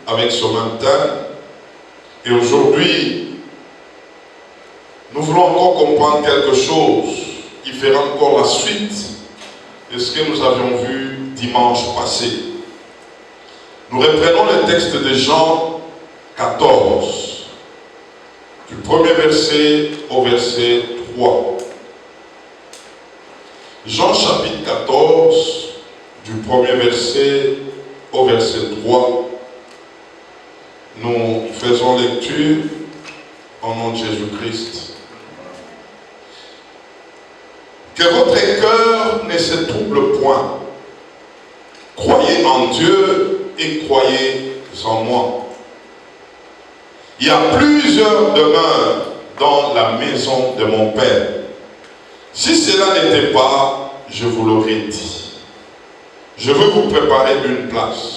avec ce matin. Et aujourd'hui, nous voulons encore comprendre quelque chose qui fera encore la suite de ce que nous avions vu dimanche passé. Nous reprenons le texte de Jean 14, du premier verset au verset 3. Jean chapitre 14, du premier verset au verset 3. Nous faisons lecture au nom de Jésus-Christ. Que votre cœur ne se trouble point. Croyez en Dieu et croyez en moi. Il y a plusieurs demeures dans la maison de mon Père. Si cela n'était pas, je vous l'aurais dit. Je veux vous préparer une place.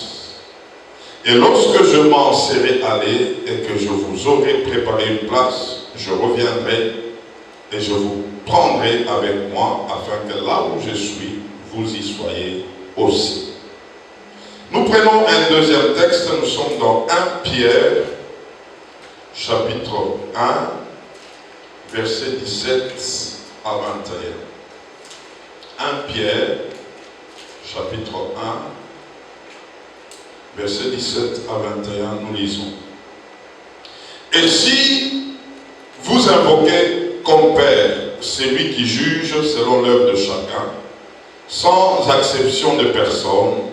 Et lorsque je m'en serai allé et que je vous aurai préparé une place, je reviendrai et je vous prendrai avec moi afin que là où je suis, vous y soyez aussi. Nous prenons un deuxième texte, nous sommes dans 1 Pierre, chapitre 1, verset 17 à 21. 1 Pierre, chapitre 1, verset 17 à 21, nous lisons. Et si vous invoquez comme Père celui qui juge selon l'œuvre de chacun, sans acception de personne,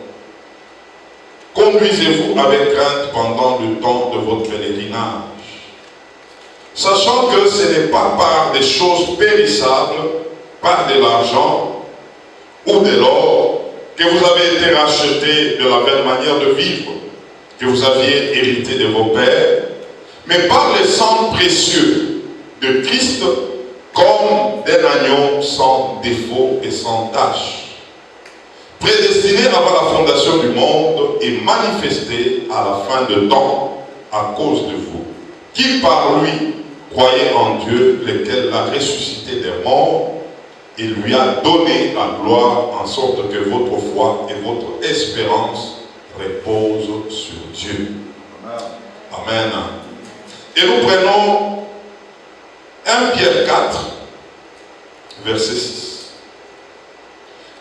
conduisez-vous avec crainte pendant le temps de votre pèlerinage, sachant que ce n'est pas par des choses périssables, par de l'argent ou de l'or, que vous avez été rachetés de la belle manière de vivre que vous aviez hérité de vos pères, mais par le sang précieux de Christ, comme d'un agneau sans défaut et sans tache, prédestiné avant la fondation du monde et manifesté à la fin de temps à cause de vous, qui par lui croyez en Dieu, lequel l'a ressuscité des morts et lui a donné la gloire, en sorte que votre foi et votre espérance reposent sur Dieu. Amen. Et nous prenons 1 Pierre 4, verset 6.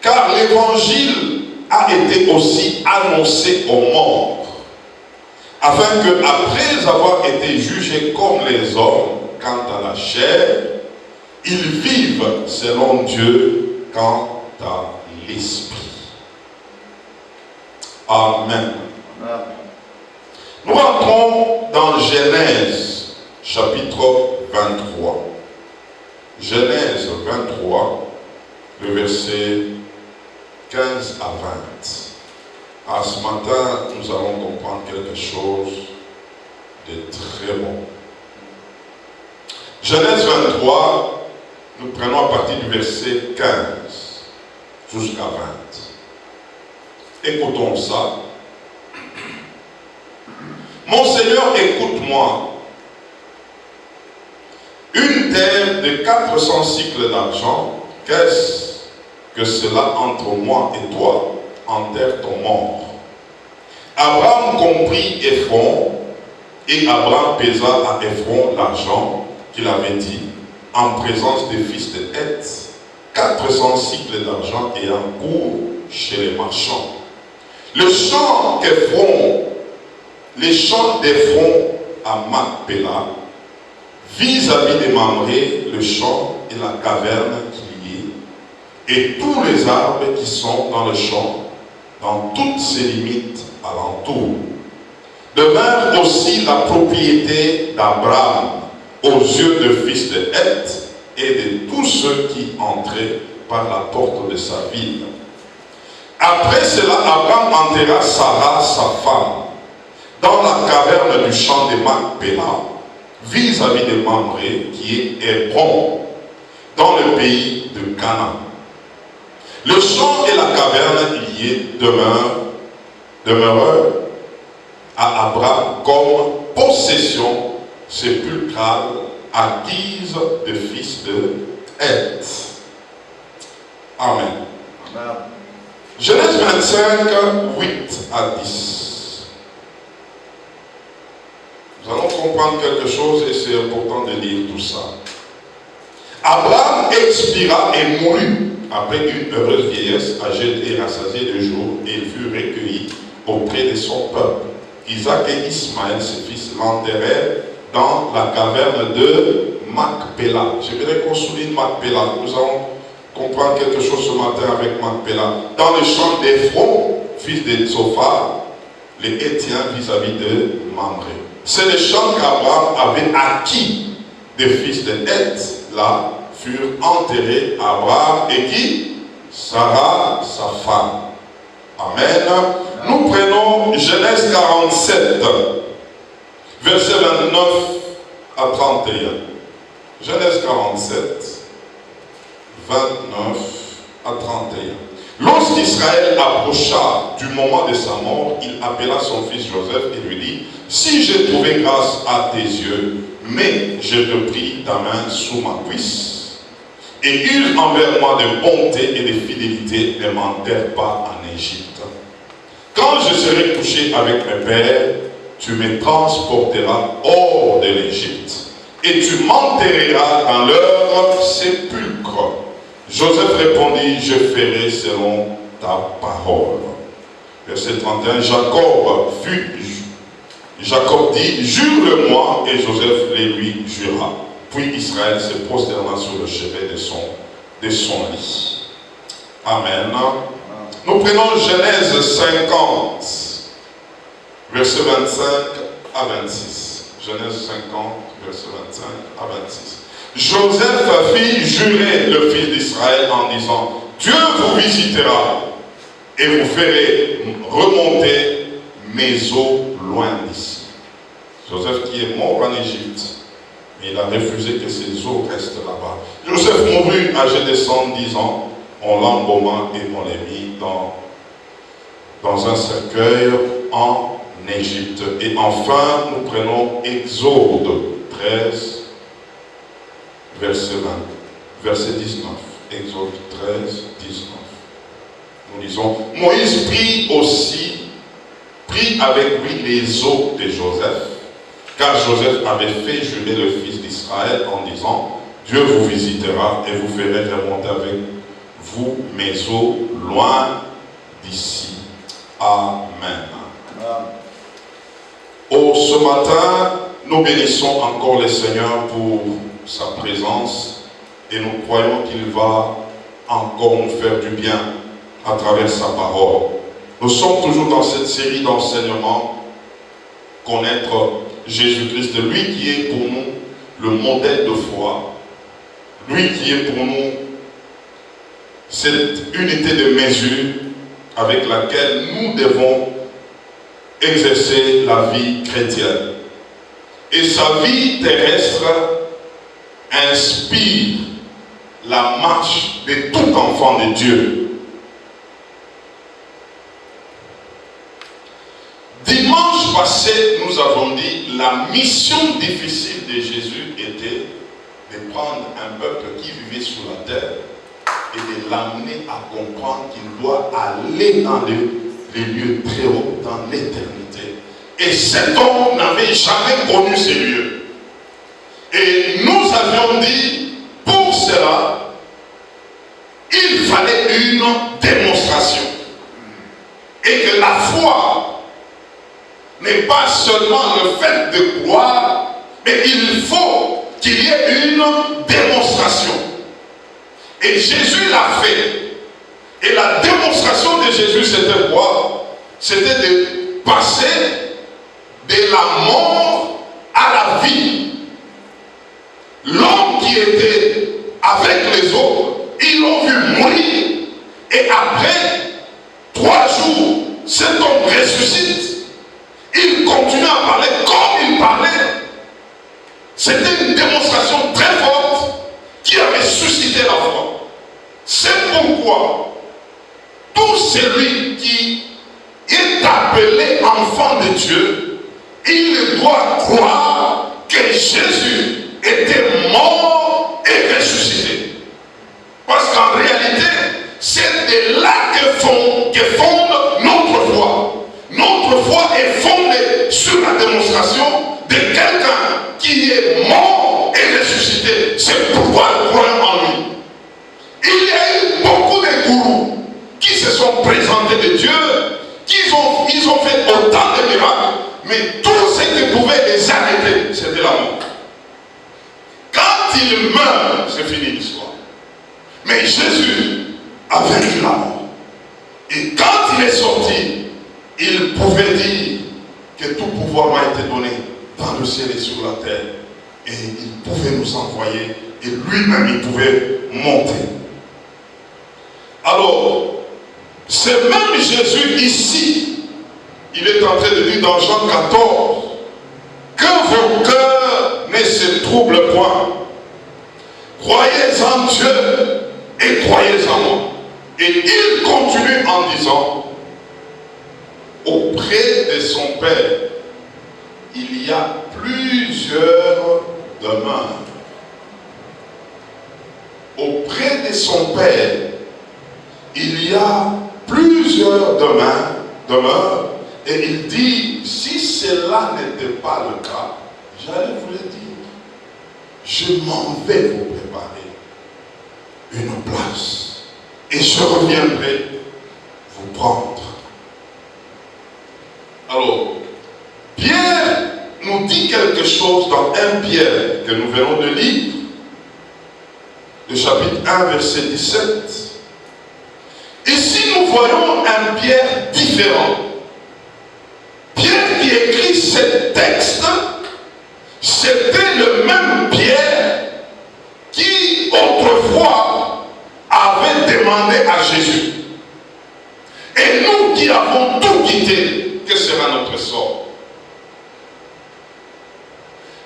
Car l'évangile a été aussi annoncé aux morts, afin que, après avoir été jugés comme les hommes quant à la chair, ils vivent selon Dieu quant à l'esprit. Amen. Nous entrons dans Genèse, chapitre 23. Genèse 23, le verset 15 à 20. Ce matin, nous allons comprendre quelque chose de très bon. Genèse 23, nous prenons à partir du verset 15 jusqu'à 20. Écoutons ça. Mon Seigneur, écoute-moi. Une terre de 400 cycles d'argent, qu'est-ce que cela entre moi et toi, enterre ton mort. Abraham comprit Ephron, et Abraham pesa à Ephron l'argent qu'il avait dit, en présence des fils de Heth, 400 cycles d'argent ayant cours chez les marchands. Le champ d'Ephron à Macpéla, vis-à-vis des Mamré, le champ et la caverne qui y est, et tous les arbres qui sont dans le champ, dans toutes ses limites alentour, demeure aussi la propriété d'Abraham aux yeux de fils de Heth et de tous ceux qui entraient par la porte de sa ville. Après cela, Abraham enterra Sarah, sa femme, dans la caverne du champ de Macpéla, vis-à-vis de Mamré, qui est Hébron, dans le pays de Canaan. Le champ et la caverne y est demeurent à Abraham comme possession sépulcrale acquise des fils de Heth. Amen. Amen. Genèse 25, 8 à 10. Nous allons comprendre quelque chose et c'est important de lire tout ça. Abraham expira et mourut après une heureuse vieillesse, âgé et rassasié de jours, et il fut recueilli auprès de son peuple. Isaac et Ismaël, ses fils, l'enterrèrent dans la caverne de Macpéla. J'aimerais qu'on souligne Macpéla. Nous allons comprendre quelque chose ce matin avec Macpéla. Dans le champ d'Ephron, fils de Tsophar, les Hétiens vis-à-vis de Mamré. C'est le champ qu'Abraham avait acquis des fils de Heth. Là furent enterrés Abraham et qui? Sarah, sa femme. Amen. Nous prenons Genèse 47, versets 29 à 31. Genèse 47, 29 à 31. Lorsqu'Israël approcha du moment de sa mort, il appela son fils Joseph et lui dit: si j'ai trouvé grâce à tes yeux, mais je te prie ta main sous ma cuisse, et use envers moi de bonté et de fidélité, ne m'enterre pas en Égypte. Quand je serai couché avec mes pères, tu me transporteras hors de l'Égypte, et tu m'enterreras dans leur sépulcre. Joseph répondit: je ferai selon ta parole. Verset 31, Jacob dit: jure-le-moi, et Joseph les lui jura. Puis Israël se prosterna sur le chevet de son lit. Amen. Nous prenons Genèse 50, verset 25 à 26. Genèse 50, verset 25 à 26. Joseph fit jurer le fils d'Israël en disant: Dieu vous visitera et vous ferez remonter mes eaux loin d'ici. Joseph qui est mort en Égypte, mais il a refusé que ses eaux restent là-bas. Joseph mourut âgé de 110 ans, on l'embauma et on l'a mis dans un cercueil en Égypte. Et enfin, nous prenons Exode 13, verset 19. Exode 13, 19. Nous disons: Moïse prit avec lui les os de Joseph, car Joseph avait fait jurer le fils d'Israël en disant: Dieu vous visitera et vous ferez remonter avec vous mes os loin d'ici. Amen. Oh, ce matin, nous bénissons encore le Seigneur pour sa présence et nous croyons qu'il va encore nous faire du bien à travers sa parole. Nous sommes toujours dans cette série d'enseignements, connaître Jésus-Christ, lui qui est pour nous le modèle de foi, lui qui est pour nous cette unité de mesure avec laquelle nous devons exercer la vie chrétienne. Et sa vie terrestre inspire la marche de tout enfant de Dieu. Dimanche passé, nous avons dit la mission difficile de Jésus était de prendre un peuple qui vivait sur la terre et de l'amener à comprendre qu'il doit aller dans les lieux très hauts, dans l'éternité. Et cet homme n'avait jamais connu ces lieux. Et nous avions dit, pour cela, il fallait une démonstration. Et que la foi n'est pas seulement le fait de croire, mais il faut qu'il y ait une démonstration. Et Jésus l'a fait. Et la démonstration de Jésus, c'était quoi? C'était de passer de la mort à la vie. L'homme qui était avec les autres, ils l'ont vu mourir. Et après 3 jours, cet homme ressuscite. Il continue à parler comme il parlait. C'était une démonstration très forte qui avait suscité la foi. C'est pourquoi tout celui qui est appelé enfant de Dieu, il doit croire que Jésus était mort et ressuscité. Parce qu'en réalité, c'est de là que fonde notre foi. Notre foi est fondée sur la démonstration de quelqu'un qui est mort et ressuscité. C'est pourquoi nous croyons en lui. Il y a eu beaucoup de gourous qui se sont présentés de Dieu, ils ont fait autant de miracles, mais tout ce qui pouvait les arrêter, c'était la mort. Quand il meurt, c'est fini l'histoire. Mais Jésus a vaincu la mort. Et quand il est sorti, il pouvait dire que tout pouvoir m'a été donné dans le ciel et sur la terre. Et il pouvait nous envoyer, et lui-même il pouvait monter. Alors, c'est même Jésus ici, il est en train de dire dans Jean 14, que vos cœurs ne se troublent point. Croyez en Dieu et croyez en moi. Et il continue en disant, auprès de son Père, il y a plusieurs demeures. Auprès de son Père, il y a plusieurs demeures. Et il dit, si cela n'était pas le cas, j'allais vous le dire, je m'en vais vous préparer une place. Et je reviendrai vous prendre. Alors, Pierre nous dit quelque chose dans 1 Pierre que nous venons de lire, le chapitre 1, verset 17. Ici, nous voyons un Pierre différent. Pierre qui écrit ce texte, c'était le même Pierre qui, autrefois, avait demandé à Jésus. Et nous qui avons tout quitté, que sera notre sort?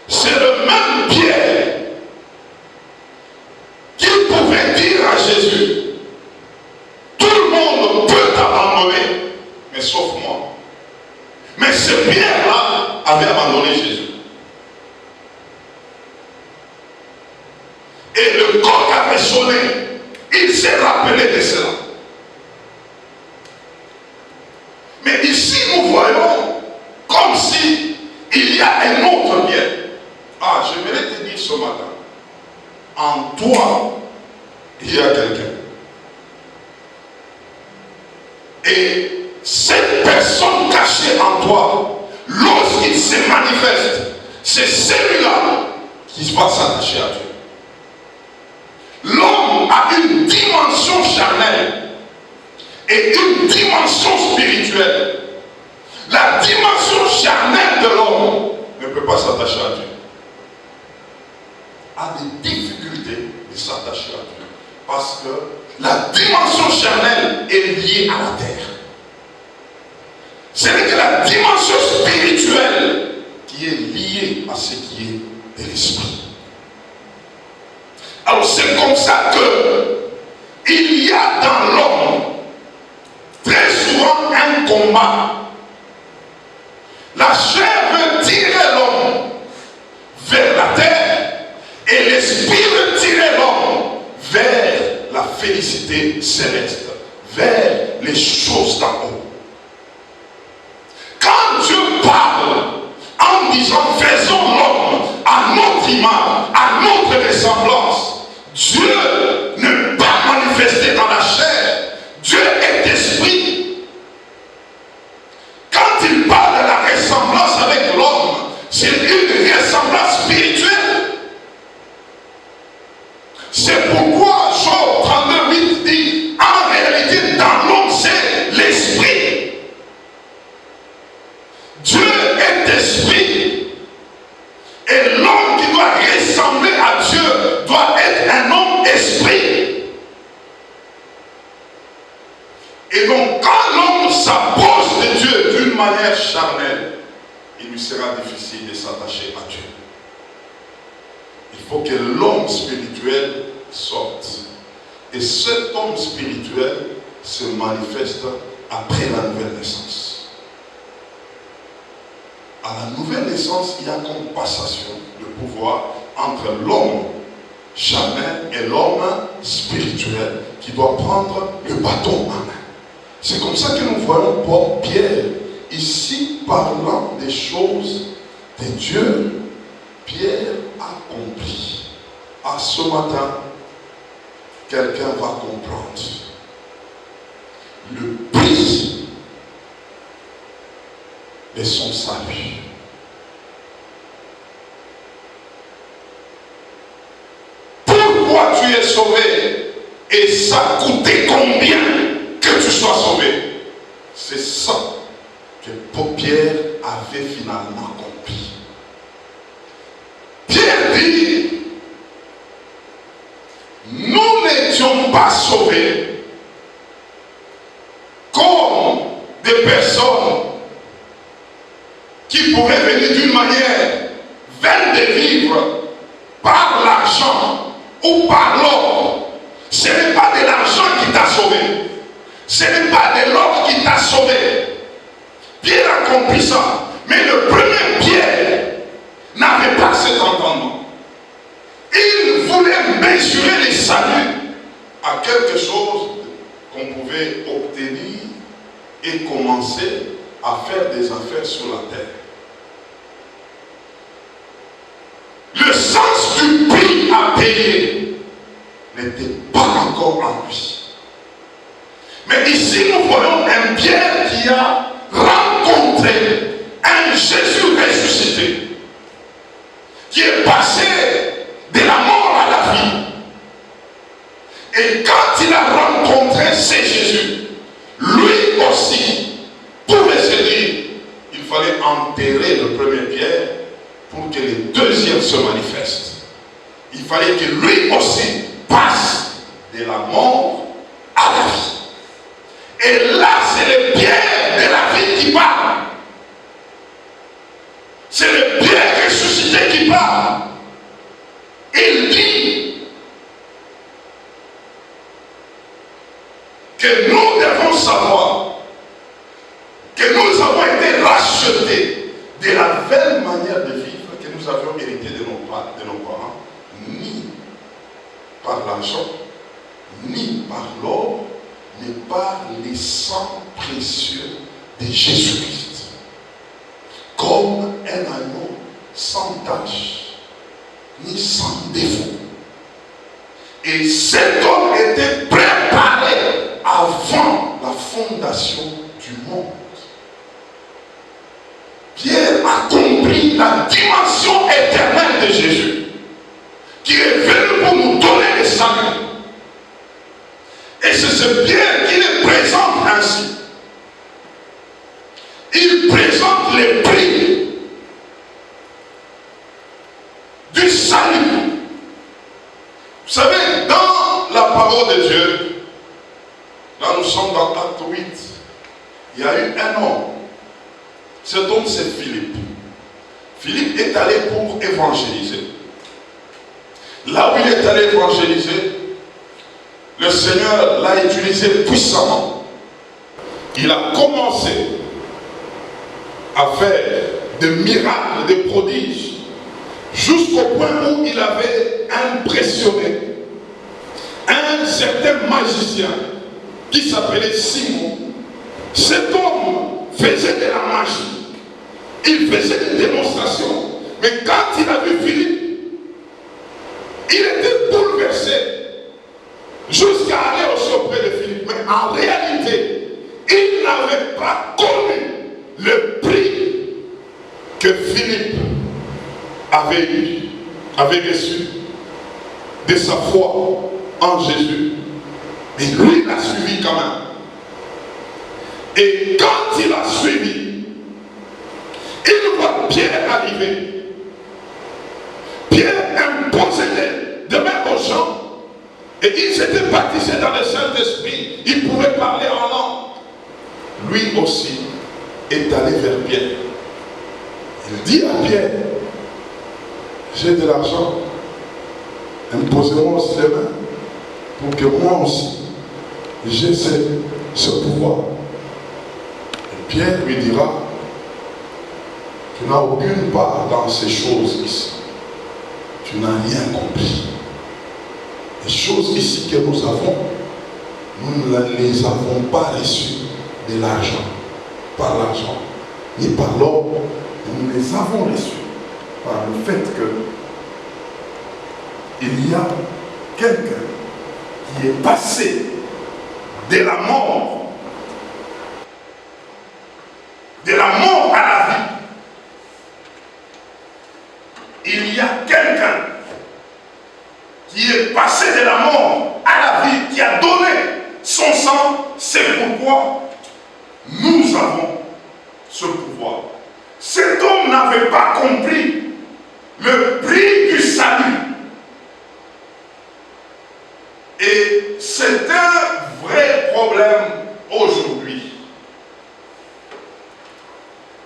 C'est le même Pierre qui pouvait dire à Jésus, tout le monde peut t'abandonner, mais sauf moi. Mais ce Pierre-là avait abandonné Jésus. Et le coq avait sonné. Il s'est rappelé de cela. Mais ici, nous voyons comme si il y a un autre Pierre. Ah, j'aimerais te dire ce matin, en toi, il y a quelqu'un. Et cette personne cachée en toi, lorsqu'il se manifeste, c'est celui-là qui va s'attacher à Dieu. L'homme a une dimension charnelle et une dimension spirituelle. La dimension charnelle de l'homme ne peut pas s'attacher à Dieu. A des difficultés de s'attacher à Dieu. Parce que la dimension charnelle est liée à la terre. C'est que la dimension spirituelle qui est liée à ce qui est de l'esprit. Alors c'est comme ça que il y a dans l'homme très souvent un combat. La chair veut tirer l'homme vers la terre et l'esprit veut tirer l'homme vers la félicité céleste, vers les choses d'en haut. Quand Dieu parle en disant faisons l'homme à notre image, à notre ressemblance, Dieu ne pas manifester dans la chair. Dieu est esprit. Quand il parle de la ressemblance avec l'homme, c'est une ressemblance spirituelle. C'est pourquoi Job 32:8 dit, en réalité, dans l'homme, c'est l'esprit. Dieu est esprit. Et l'homme qui doit ressembler à Dieu doit être un homme esprit. Et donc, quand l'homme s'approche de Dieu d'une manière charnelle, il lui sera difficile de s'attacher à Dieu. Il faut que l'homme spirituel sorte. Et cet homme spirituel se manifeste après la nouvelle naissance. À la nouvelle naissance, il y a comme passation de pouvoir entre l'homme charnel et l'homme spirituel qui doit prendre le bâton en main. C'est comme ça que nous voyons Pierre ici parlant des choses de Dieu, Pierre a compris. À ce matin, quelqu'un va comprendre le prix de son salut. Pourquoi tu es sauvé? Et ça a coûté combien que tu sois sauvé? C'est ça que Pierre avait finalement compris. Pierre dit, nous n'étions pas sauvés comme des personnes qui pourraient venir d'une manière vaine de vivre par l'argent ou par l'or. Ce n'est pas de l'argent qui t'a sauvé. Ce n'est pas de l'or qui t'a sauvé. Pierre a compris ça. Mais le premier Pierre n'avait pas cet entendement. Il voulait mesurer les saluts à quelque chose qu'on pouvait obtenir et commencer à faire des affaires sur la terre. Le sens du prix à payer n'était pas encore en lui. Mais ici, nous voyons un Pierre qui a rencontré un Jésus ressuscité, qui est passé de la mort à la vie. Et quand il a rencontré ce Jésus, lui aussi pouvait se dire, il fallait enterrer le premier Pierre pour que le deuxième se manifeste. Il fallait que lui aussi passe de la mort à la vie. Et là, c'est le Pierre de la vie qui parle. C'est le Pierre ressuscité qui parle. Il dit que nous devons savoir que nous avons été rachetés de la belle manière de vivre que nous avions hérité de nos parents, ni par l'argent, ni par l'or, mais par les sangs précieux de Jésus-Christ. Comme un agneau sans tache, ni sans défaut. Et cet homme était préparé avant la fondation du monde. Pierre a compris la dimension éternelle de Jésus, qui est venu pour nous donner le salut. Et c'est ce Pierre qui le présente ainsi. Il présente les prix du salut. Vous savez, dans la parole de Dieu, là nous sommes dans Acte 8, il y a eu un homme. Cet homme, c'est Philippe. Philippe est allé pour évangéliser. Là où il est allé évangéliser, le Seigneur l'a utilisé puissamment. Il a commencé à faire des miracles, des prodiges, jusqu'au point où il avait impressionné un certain magicien qui s'appelait Simon. Cet homme faisait de la magie. Il faisait des démonstrations. Mais quand il a vu Philippe, il était bouleversé jusqu'à aller auprès de Philippe. Mais en réalité, il n'avait pas connu le prix que Philippe avait reçu de sa foi en Jésus. Mais lui l'a suivi quand même. Et quand il a suivi, il voit Pierre arriver. Pierre imposait des mains aux gens. Et il s'était baptisé dans le Saint-Esprit. Il pouvait parler en langue. Lui aussi est allé vers Pierre. Il dit à Pierre, j'ai de l'argent. Imposez-moi aussi les mains pour que moi aussi j'ai ce pouvoir. Et Pierre lui dira, tu n'as aucune part dans ces choses ici. Tu n'as rien compris. Les choses ici que nous avons, nous ne les avons pas reçues de l'argent, par l'argent, ni par l'or, nous les avons reçues par le fait que il y a quelqu'un qui est passé de la mort à la vie. Il y a quelqu'un qui est passé de la mort à la vie, qui a donné son sang. C'est pourquoi nous avons ce pouvoir. Cet homme n'avait pas compris le prix du salut. Et c'est un vrai problème aujourd'hui.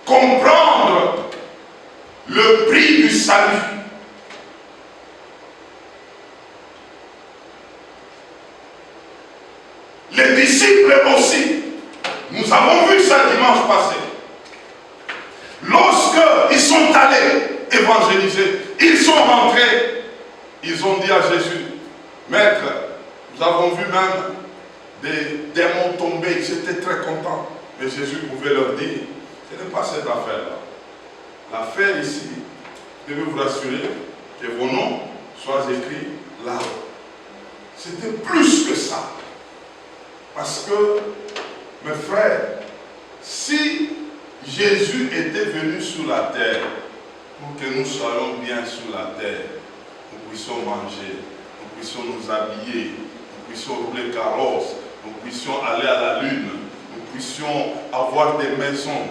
Comprendre le prix du salut. Les disciples aussi, nous avons vu ça dimanche passé. Lorsqu'ils sont allés évangéliser, ils sont rentrés, ils ont dit à Jésus, Maître, nous avons vu même des démons tomber, ils étaient très contents. Mais Jésus pouvait leur dire, ce n'est pas cette affaire-là. L'affaire ici, je veux vous rassurer que vos noms soient écrits là. C'était plus que ça. Parce que, mes frères, si Jésus était venu sur la terre pour que nous soyons bien sur la terre, nous puissions manger, nous puissions nous habiller, nous puissions rouler carrosse, nous puissions aller à la lune, nous puissions avoir des maisons,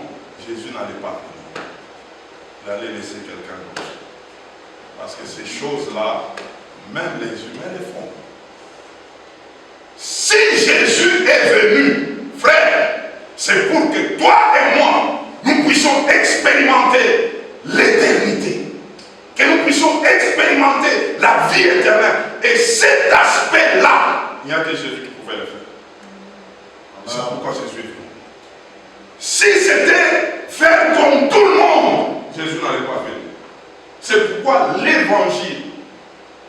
Jésus n'allait pas venir. Il allait laisser quelqu'un d'autre. Parce que ces choses-là, même les humains les font. Si Jésus est venu, frère, c'est pour que toi et moi, nous puissions expérimenter l'éternité. Que nous puissions expérimenter la vie éternelle. Et cet aspect-là, il n'y a que Jésus qui pouvait le faire. C'est pourquoi Jésus est venu. Si c'était faire comme tout le monde, Jésus n'allait pas venir. C'est pourquoi l'évangile,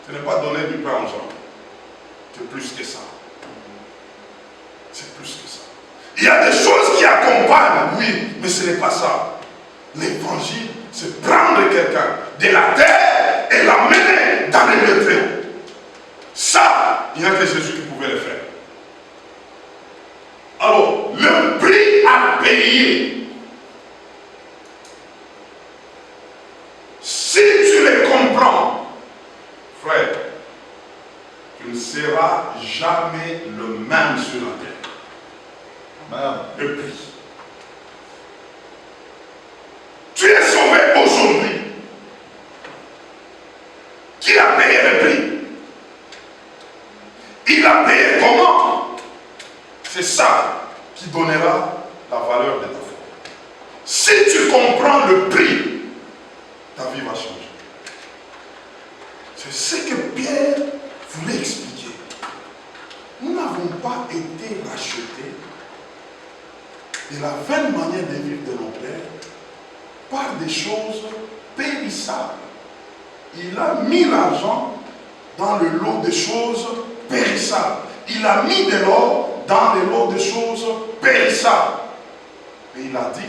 ce n'est pas donner du pain aux gens. C'est plus que ça. C'est plus que ça. Il y a des choses qui accompagnent, oui, mais ce n'est pas ça. L'évangile, c'est prendre quelqu'un de la terre et l'amener dans les lieux très hauts. Ça, il n'y a que Jésus qui pouvait le faire. Alors, le prix à payer, si tu les comprends, frère, tu ne seras jamais le même sur la terre. Amen. Le prix. Tu es sauvé aujourd'hui. Qui a payé le prix? Il a payé comment? C'est ça qui donnera la valeur de ta foi. Si tu comprends le prix, ta vie va changer. C'est ce que Pierre voulait expliquer. Nous n'avons pas été rachetés de la vaine manière de vivre de nos pères par des choses périssables. Il a mis l'argent dans le lot des choses périssables. Il a mis de l'or dans le lot des choses périssables. Et il a dit,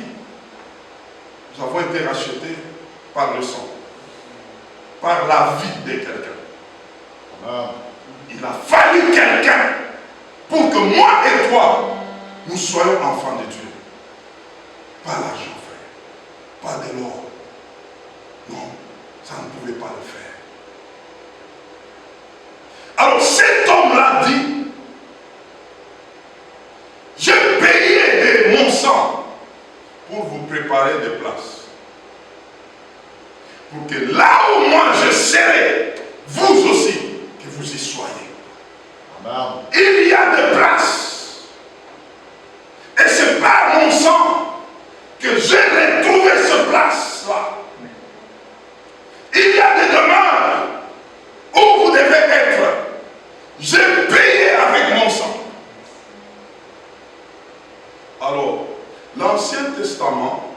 nous avons été rachetés par le sang, par la vie de quelqu'un. Il a fallu quelqu'un pour que moi et toi, nous soyons enfants de Dieu. Pas l'argent, frère. Pas de l'or. Non, ça ne pouvait pas le faire. Alors cet homme-là dit, j'ai payé de mon sang pour vous préparer des places. Pour que là où moi je serai, vous aussi, que vous y soyez. Amen. Il y a des places. Et c'est par mon sang que j'ai retrouvé cette place-là. Il y a des demeures où vous devez être. J'ai payé avec mon sang. Alors, l'Ancien Testament,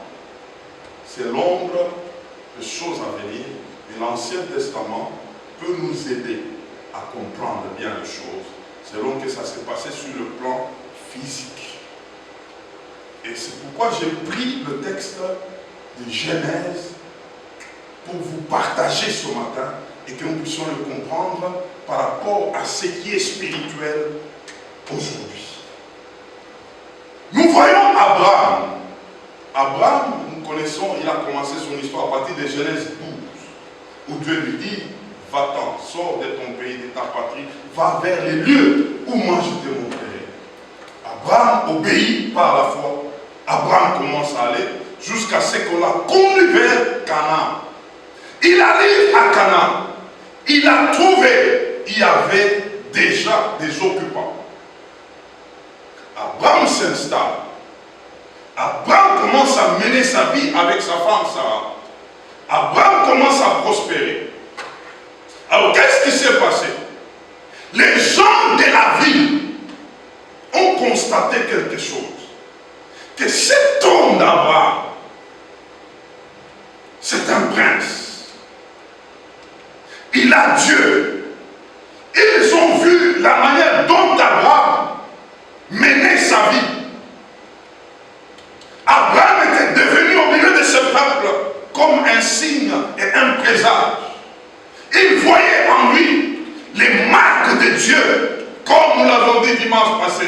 c'est l'ombre des choses à venir. Et l'Ancien Testament peut nous aider à comprendre bien les choses, selon que ça s'est passé sur le plan physique. Et c'est pourquoi j'ai pris le texte de Genèse pour vous partager ce matin et que nous puissions le comprendre par rapport à ce qui est spirituel aujourd'hui. Nous voyons Abraham. Abraham, nous connaissons, il a commencé son histoire à partir de Genèse 12, où Dieu lui dit, va-t'en, sors de ton pays, de ta patrie, va vers les lieux où moi je te montrerai. Abraham obéit par la foi. Abraham commence à aller jusqu'à ce qu'on l'a conduit vers Canaan. Il arrive à Canaan. Il a trouvé, il y avait déjà des occupants. Abraham s'installe. Abraham commence à mener sa vie avec sa femme Sarah. Abraham commence à prospérer. Alors qu'est-ce qui s'est passé? Les gens de la ville ont constaté quelque chose. Que cet homme d'Abraham, c'est un prince. Il a Dieu. Ils ont vu la manière dont Abraham menait sa vie. Abraham était devenu au milieu de ce peuple comme un signe et un présage. Il voyait en lui les marques de Dieu, comme nous l'avons dit dimanche passé.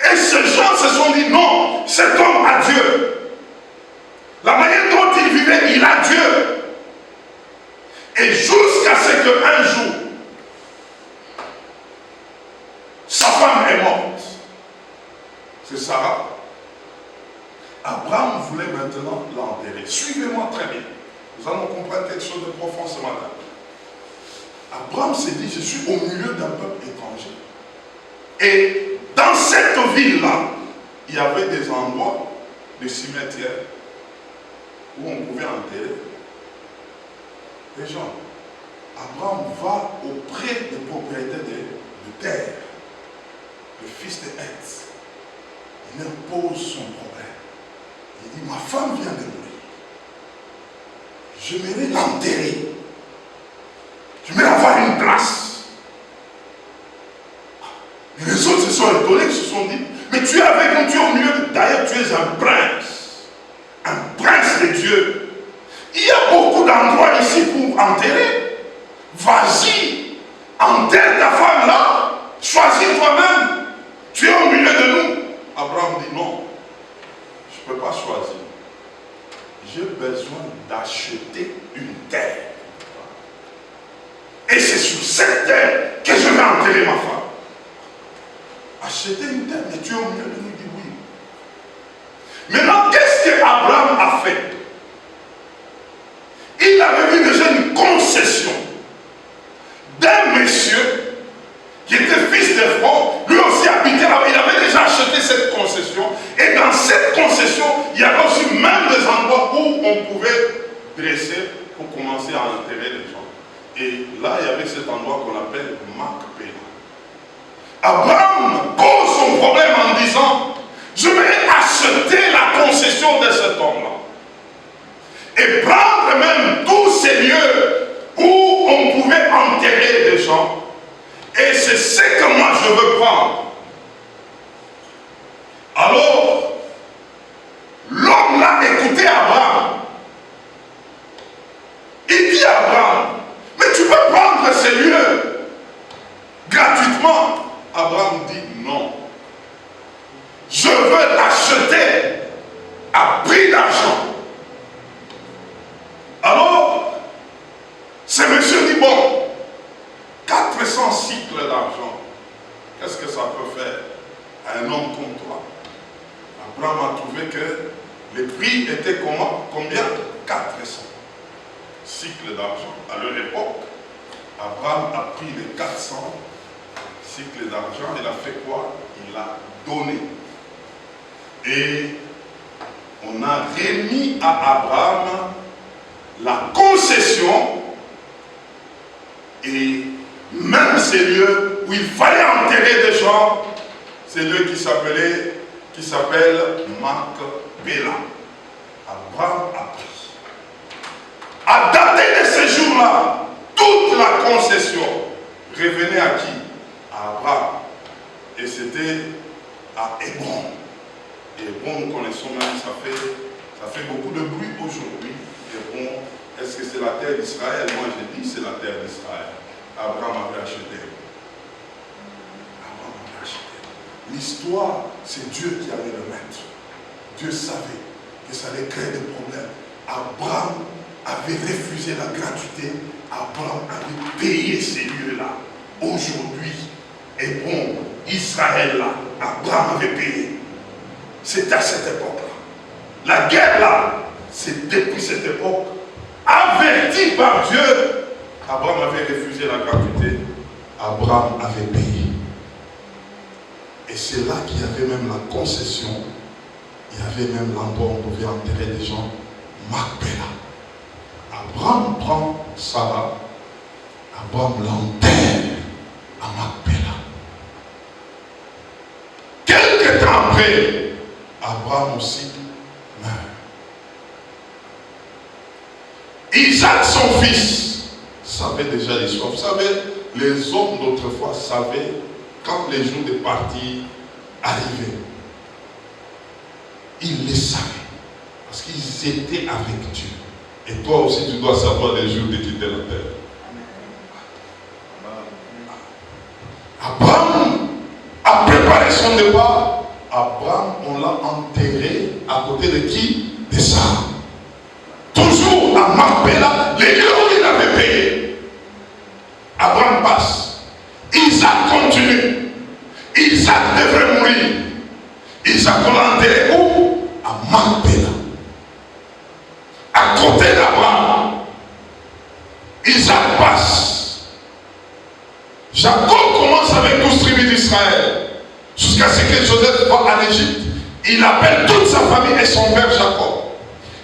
Et ces gens se sont dit, non, cet homme a Dieu. La manière dont il vivait, il a Dieu. Et jusqu'à ce qu'un jour, sa femme est morte. C'est Sarah. Abraham voulait maintenant l'enterrer. Suivez-moi très bien. Nous allons comprendre quelque chose de profond ce matin. Abraham s'est dit, je suis au milieu d'un peuple étranger. Et dans cette ville-là, il y avait des endroits, des cimetières, où on pouvait enterrer des gens. Abraham va auprès des propriétaires de terre, le fils de Heth. Il leur pose son problème. Il dit, ma femme vient de mourir. J'aimerais l'enterrer. J'aimerais avoir une place. Et les autres se sont étonnés, ils se sont dit, mais tu es avec nous, tu es au milieu, d'ailleurs tu es un prince de Dieu. Il y a beaucoup d'endroits ici pour enterrer. Vas-y, enterre ta femme là, choisis toi-même. Tu es au milieu de nous. Abraham dit non, je ne peux pas choisir. J'ai besoin d'acheter une terre. Et c'est sur cette terre que je vais enterrer ma femme. Acheter une terre, mais tu es au milieu de nous, dit oui. Maintenant, qu'est-ce que Abraham a fait? Il avait vu déjà une concession d'un monsieur qui était fils d'Ephron, lui aussi habitait là-bas. Il avait déjà acheté cette concession. Et dans cette concession, il y avait aussi même des endroits où on pouvait dresser pour commencer à enterrer les gens. Et là, il y avait cet endroit qu'on appelle Macpéla. Abraham pose son problème en disant, je vais acheter la concession de cet homme-là. Et prendre même tous ces lieux où on pouvait enterrer des gens. Et c'est ce que moi je veux prendre. Alors, l'homme l'a écouté Abraham. Il dit à Abraham, mais tu peux prendre ces lieux gratuitement. Abraham dit non. Je veux l'acheter à prix d'argent. Alors, ce monsieur dit, bon, 400 cycles d'argent, qu'est-ce que ça peut faire à un homme comme toi? Abraham a trouvé que le prix était combien? 400 cycles d'argent. À leur époque, Abraham a pris les 400 cycles d'argent, il a fait quoi? Il l'a donné. Et on a remis à Abraham la concession et même ces lieux où il fallait enterrer des gens, ces lieux qui s'appellent Macpéla. Abraham a pris. À dater de ces jours-là, toute la concession revenait à qui? À Abraham. Et c'était à Hébron. Et Hébron, nous connaissons même, ça fait beaucoup de bruit aujourd'hui. Hébron est est-ce que c'est la terre d'Israël? Moi je dis c'est la terre d'Israël. Abraham avait acheté. Abraham avait acheté. L'histoire, c'est Dieu qui allait le mettre. Dieu savait que ça allait créer des problèmes. Abraham avait refusé la gratuité. Abraham avait payé ces lieux-là. Aujourd'hui, et bon, Israël là, Abraham avait payé. C'est à cette époque-là. La guerre là, c'est depuis cette époque, averti par Dieu. Abraham avait refusé la gratuité. Abraham avait payé. Et c'est là qu'il y avait même la concession. Il y avait même l'endroit où on pouvait enterrer des gens. Macpéla. Abraham prend Sarah. Abraham l'enterre à Macpéla. Quelque temps après, Abraham aussi meurt. Isaac, son fils, savait déjà l'histoire. Vous savez, les hommes d'autrefois savaient quand les jours de partir arrivaient. Ils le savaient. Parce qu'ils étaient avec Dieu. Et toi aussi, tu dois savoir les jours de quitter la terre. Abraham a préparé son départ. Abraham, on l'a enterré à côté de qui? De Sarah. Toujours à Macpéla, les lieux où il avait payé. Abraham passe. Isaac continue. Isaac devrait mourir. Isaac, on l'a enterré où? À Macpéla. À côté d'Abraham. Isaac passe. Jacob commence avec 12 tribus d'Israël. Jusqu'à ce que Joseph va en Égypte. Il appelle toute sa famille et son père Jacob.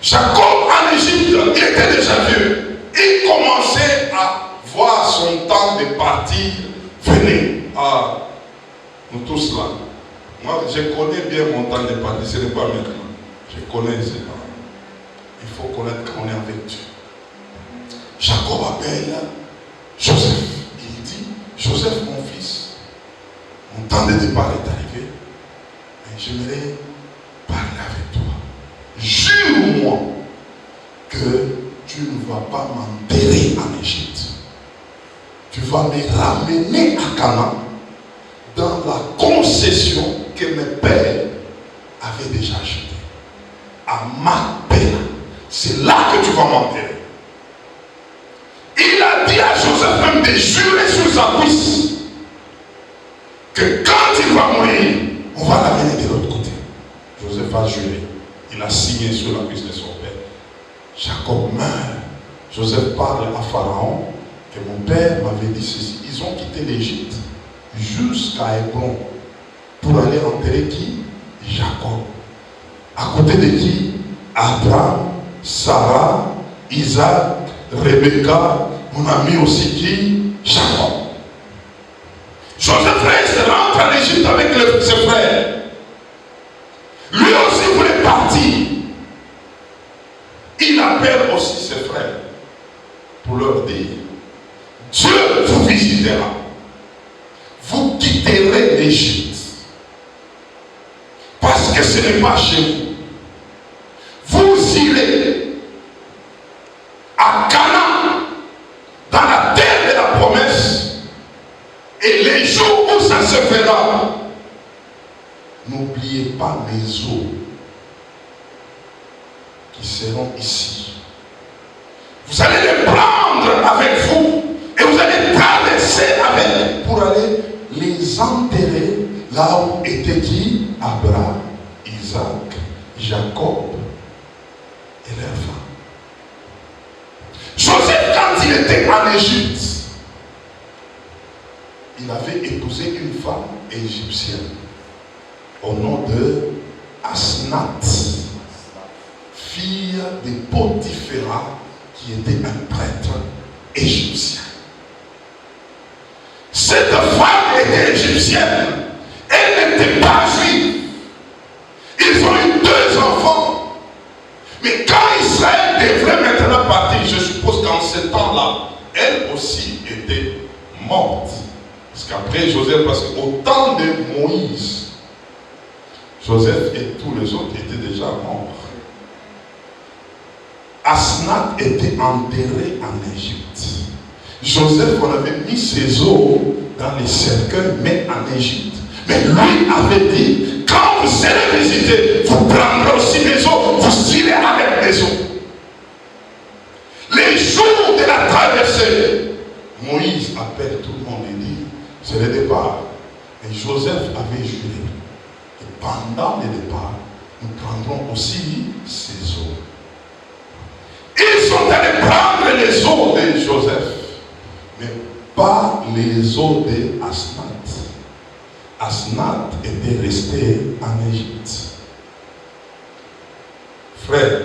Jacob en Égypte, il était déjà vieux. Il commençait à voir son temps de partir venir. Ah, nous tous là. Moi, je connais bien mon temps de partir. Ce n'est pas maintenant. Je connais ce temps. Il faut connaître qu'on est avec Dieu. Jacob appelle Joseph. Il dit, Joseph, mon fils, mon temps de départ est arrivé. Et j'aimerais parler avec toi. Jure-moi que tu ne vas pas m'enterrer en Égypte. Tu vas me ramener à Canaan dans la concession que mes pères avaient déjà achetée. À Macpéla. C'est là que tu vas m'enterrer. Il a dit à Joseph même de jurer sur sa cuisse que quand il va mourir, on va l'amener de l'autre côté. Joseph a juré. Il a signé sur la cuisse de son père. Jacob meurt. Joseph parle à Pharaon que mon père m'avait dit ceci. Ils ont quitté l'Égypte jusqu'à Hébron pour aller enterrer qui? Jacob. À côté de qui? Abraham, Sarah, Isaac, Rebecca, on a mis aussi qui? Jacob. Joseph reste rentre en Égypte avec ses frères. Lui aussi voulait partir. Il appelle aussi ses frères pour leur dire, Dieu vous visitera. Vous quitterez l'Égypte. Parce que ce n'est pas chez vous. Vous irez à Canaan, dans la terre de la promesse, et les jours où ça se fera, n'oubliez pas mes eaux qui seront ici. Vous allez les prendre avec vous et vous allez traverser avec pour aller les enterrer là où était qui? Abraham, Isaac, Jacob et leurs femmes. Joseph, quand il était en Égypte, il avait épousé une femme égyptienne au nom de Asnath, fille de Potiphéra, qui était un prêtre égyptien. Cette femme était égyptienne, elle n'était pas juive. Ils ont eu 2 enfants. Mais quand Israël devrait maintenant partir, je suppose qu'en ce temps-là, elle aussi était morte. Parce qu'après Joseph, parce qu'au temps de Moïse, Joseph et tous les autres étaient déjà morts. Asnath était enterré en Égypte. Joseph, on avait mis ses os dans les cercueils, mais en Égypte. Mais lui avait dit, quand vous serez visité, vous prendrez aussi mes os, vous irez avec mes os. Les jours de la traversée, Moïse appelle tout le monde et dit, c'est le départ. Et Joseph avait juré. Et pendant le départ, nous prendrons aussi ses os. Ils sont allés prendre les os de Joseph, mais pas les os de Asnath. Asnath était resté en Égypte. Frère,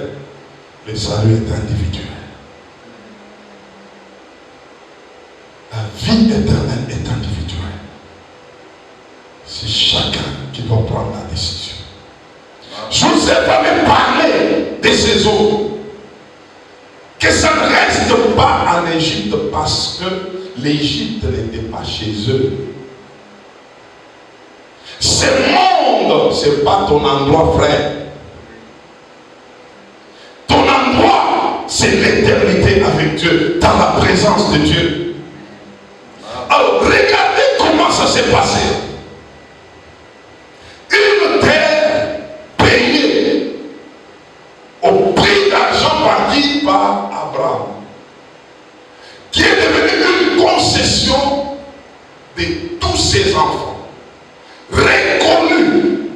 le salut est individuel. La vie éternelle est individuelle. C'est chacun qui doit prendre la décision. Joseph avait parlé de ses os. Que ça ne reste pas en Égypte parce que l'Égypte n'était pas chez eux. Ce monde, ce n'est pas ton endroit, frère. Ton endroit, c'est l'éternité avec Dieu, dans la présence de Dieu. Alors, regardez comment ça s'est passé. Une terre payée au prix d'argent par qui? Par Abraham, qui est devenue une concession de tous ses enfants. Reconnus.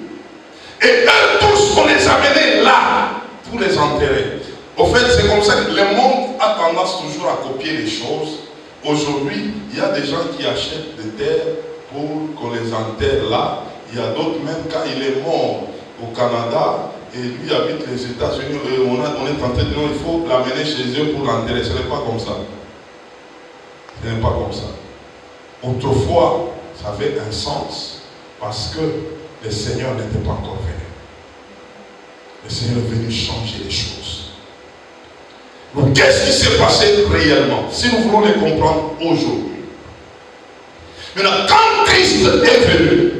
Et eux tous, on les amenait là pour les enterrer. Au fait, c'est comme ça que le monde a tendance toujours à copier les choses. Aujourd'hui, il y a des gens qui achètent des terres pour qu'on les enterre là. Il y a d'autres, même quand il est mort au Canada, et lui habite les États-Unis, on est tenté de dire il faut l'amener chez eux pour l'enterrer. Ce n'est pas comme ça. Ce n'est pas comme ça. Autrefois, ça avait un sens. Parce que le Seigneur n'était pas encore venu. Le Seigneur est venu changer les choses. Donc, qu'est-ce qui s'est passé réellement? Si nous voulons les comprendre aujourd'hui. Maintenant, quand Christ est venu,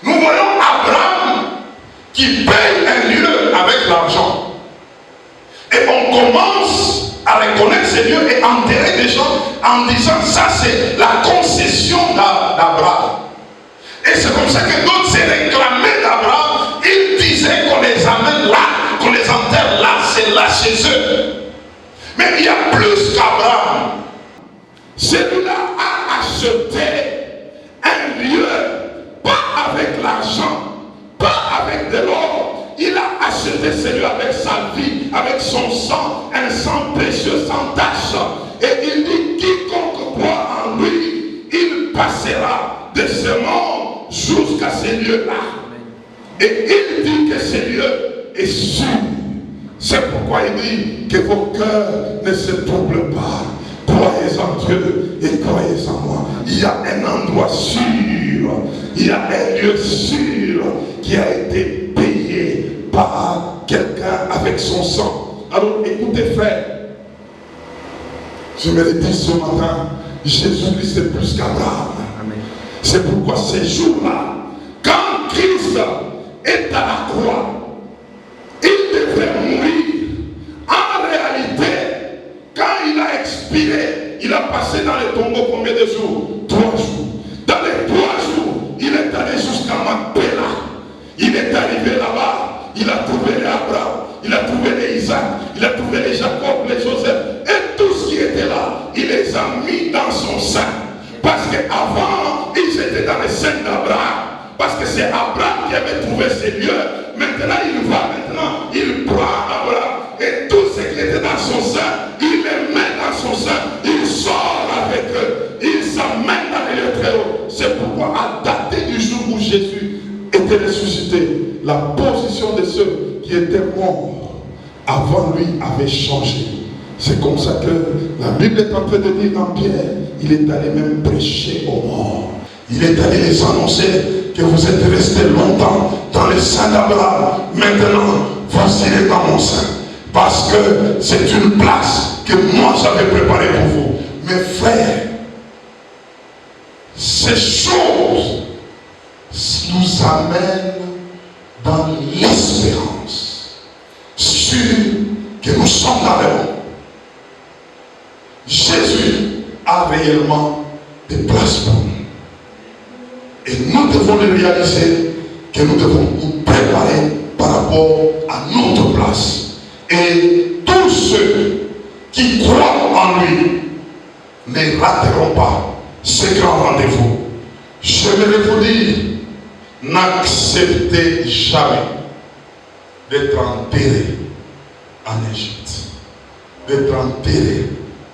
nous voyons Abraham qui paye un lieu avec l'argent. Et on commence à reconnaître ces lieux et enterrer des gens en disant ça c'est la concession d'Abraham. Et c'est comme ça que d'autres se réclamaient d'Abraham. Ils disaient qu'on les amène là, qu'on les enterre là, c'est là chez eux. Mais il y a plus qu'Abraham. Celui-là a acheté un lieu, pas avec l'argent, pas avec de l'or. Il a acheté celui avec sa vie, avec son sang, un sang précieux, sans tache. Et il dit, quiconque croit en lui, il passera de ce monde jusqu'à ces lieux-là. Et il dit que ce lieu est sûr. C'est pourquoi il dit que vos cœurs ne se troublent pas. Croyez en Dieu et croyez en moi. Il y a un endroit sûr, il y a un lieu sûr qui a été payé par quelqu'un avec son sang. Alors écoutez frère, je me le dis ce matin, Jésus-Christ est plus qu'Abraham. C'est pourquoi ces jours-là, quand Christ est à la croix, il devait mourir. En réalité, quand il a expiré, il a passé dans les tombeaux combien de jours? 3 jours. Dans les 3 jours, il est allé jusqu'à Macpéla. Il est arrivé là-bas, il a trouvé les Abraham, il a trouvé les Isaac, il a trouvé les Jacob, les Joseph, et tout ce qui était là, il les a mis dans son sein. Parce qu'avant, ils étaient dans les seins d'Abraham. Parce que c'est Abraham qui avait trouvé ces lieux. Maintenant, il prend Abraham. Et tout ce qui était dans son sein, il les met dans son sein. Il sort avec eux. Il s'amène dans les lieux très hauts. C'est pourquoi, à dater du jour où Jésus était ressuscité, la position de ceux qui étaient morts avant lui avait changé. C'est comme ça que la Bible est en train de dire dans Pierre, il est allé même prêcher aux morts. Il est allé les annoncer que vous êtes restés longtemps dans le sein d'Abraham. Maintenant, vous irez dans mon sein. Parce que c'est une place que moi j'avais préparée pour vous. Mes frères, ces choses nous amènent dans l'espérance. sûr que nous sommes dans le monde. Jésus a réellement des places pour nous. Et nous devons le réaliser, que nous devons nous préparer par rapport à notre place. Et tous ceux qui croient en lui ne rateront pas ce grand rendez-vous. J'aimerais vous dire, n'acceptez jamais d'être enterré en Égypte, d'être enterré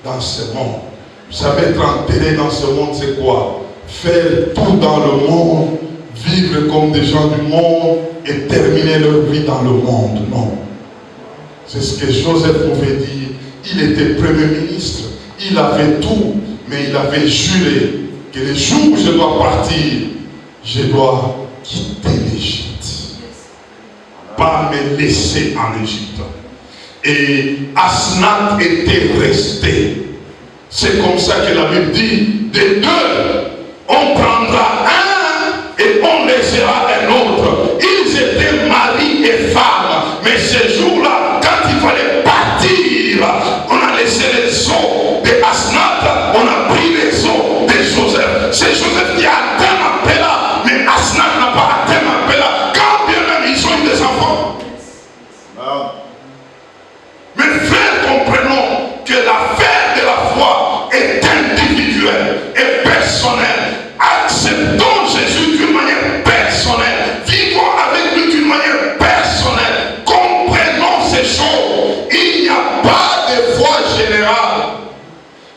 dans ce monde. Vous savez, être enterré dans ce monde, c'est quoi? Faire tout dans le monde, vivre comme des gens du monde et terminer leur vie dans le monde. Non. C'est ce que Joseph pouvait dire. Il était premier ministre, il avait tout, mais il avait juré que le jour où je dois partir, je dois quitter l'Égypte. Pas me laisser en Égypte. Et Asnat était resté. C'est comme ça que la Bible dit, des deux, on prendra un et on laissera un autre. Ils étaient mari et femme, mais ce jour-là, quand il fallait partir, on a laissé les os de Asnat, on a pris les os de Joseph. C'est Joseph qui a atteint Mapela, mais Asnat n'a pas atteint Mapela, quand bien même ils ont eu des enfants. Mais frères, comprenons que l'affaire de la foi est individuelle et personnelle. Acceptons Jésus d'une manière personnelle. Vivons avec lui d'une manière personnelle. Comprenons ces choses. Il n'y a pas de foi générale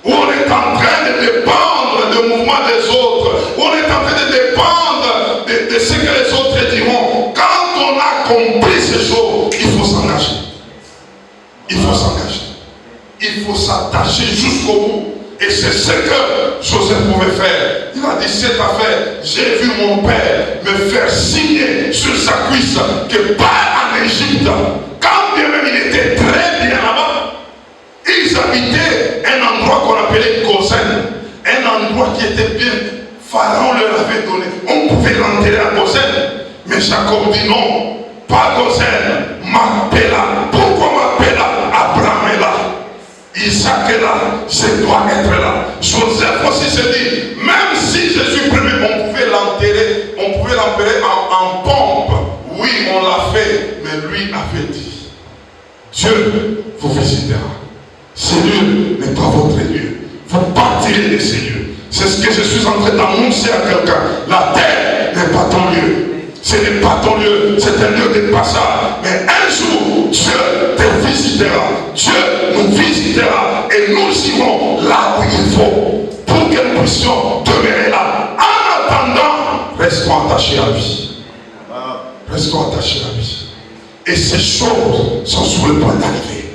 où on est en train de dépendre du mouvement des autres, où on est en train de dépendre de ce que les autres diront. Quand on a compris ces choses, il faut s'engager. Il faut s'engager. Il faut s'attacher jusqu'au bout. Et c'est ce que Joseph pouvait faire. Il a dit, cette affaire, j'ai vu mon père me faire signer sur sa cuisse que pas en Égypte, quand bien même il était très bien là-bas, ils habitaient un endroit qu'on appelait Gosen, un endroit qui était bien. Pharaon leur avait donné. On pouvait l'enterrer à Gosen. Mais Jacob dit non, pas Gosen, Mapela. Pourquoi Mapela? Abraham est là. Isaac est là, je dois être là. Joseph aussi se dit, même si Jésus premier, on pouvait l'enterrer en pompe. Oui, on l'a fait, mais lui avait dit, Dieu vous visitera. Ce lieu n'est pas votre lieu. Vous partirez de ces lieux. C'est ce que je suis en train d'annoncer à quelqu'un. La terre n'est pas ton lieu. Ce n'est pas ton lieu, c'est un lieu de passage. Mais un jour, Dieu te visitera. Dieu nous visitera et nous irons là où il faut pour que nous puissions demeurer là. En attendant, restons attachés à lui. Restons attachés à lui. Et ces choses sont sur le point d'arriver.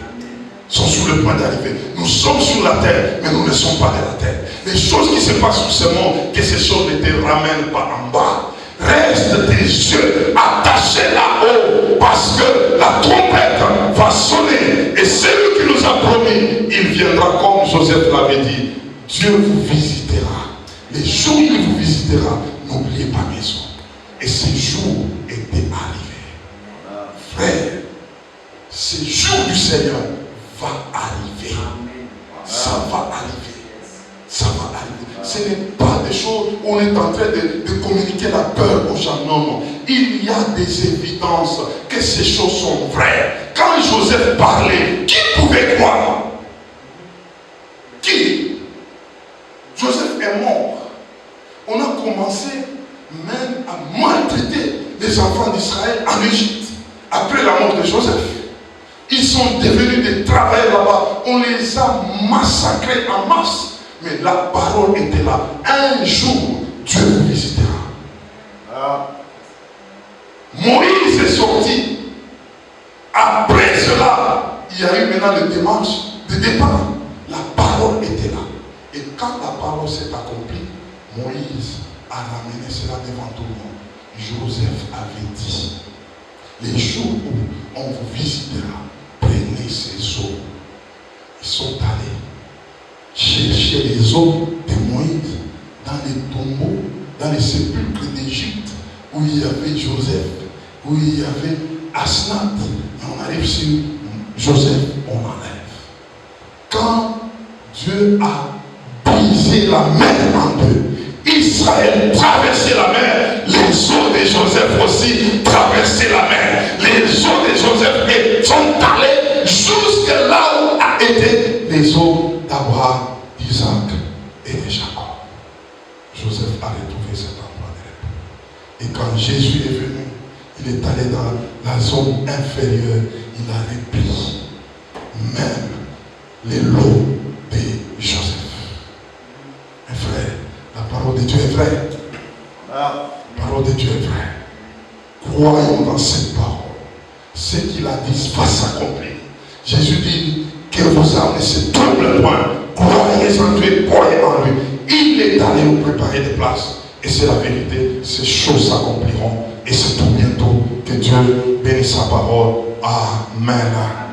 Sont sur le point d'arriver. Nous sommes sur la terre, mais nous ne sommes pas de la terre. Les choses qui se passent sur ce monde, que ces choses ne te ramènent pas en bas. Reste tes yeux attachés là-haut, parce que la trompette va sonner. Et celui qui nous a promis, il viendra comme Joseph l'avait dit. Dieu vous visitera. Les jours où il vous visitera, n'oubliez pas maison. Et ce jour était arrivé. Frère, ce jour du Seigneur va arriver. Ça va arriver. Ça va arriver. Ce n'est pas des choses où on est en train de communiquer la peur aux gens. Non, non. Il y a des évidences que ces choses sont vraies. Quand Joseph parlait, qui pouvait croire? Qui? Joseph est mort. On a commencé même à maltraiter les enfants d'Israël en Égypte. Après la mort de Joseph. Ils sont devenus des travailleurs là-bas. On les a massacrés en masse. Mais la parole était là. Un jour, Dieu vous visitera. Moïse est sorti. Après cela, il y a eu maintenant le démarche de départ. La parole était là. Et quand la parole s'est accomplie, Moïse a ramené cela devant tout le monde. Joseph avait dit, les jours où on vous visitera, prenez ces eaux. Ils sont allés chercher les eaux de Moïse dans les tombeaux, dans les sépulcres d'Égypte, où il y avait Joseph, où il y avait Asnat. Et on arrive sur Joseph, on enlève. Quand Dieu a brisé la mer en deux, Israël traversait la mer, les eaux de Joseph aussi traversaient la mer. Les eaux de Joseph sont allées jusque là où a été les eaux d'Abraham, d'Isaac et de Jacob. Joseph a retrouvé cet endroit de repos. Et quand Jésus est venu, il est allé dans la zone inférieure, il a repris même les lots de Joseph. Mes frères, la parole de Dieu est vraie. La parole de Dieu est vraie. Croyons dans cette parole. Ce qu'il a dit va s'accomplir. Jésus dit que vos âmes ne se troublent point. Croyez en Dieu, croyez en lui. Il est allé vous préparer des places. Et c'est la vérité. Ces choses s'accompliront. Et c'est tout bientôt. Que Dieu bénisse sa parole. Amen.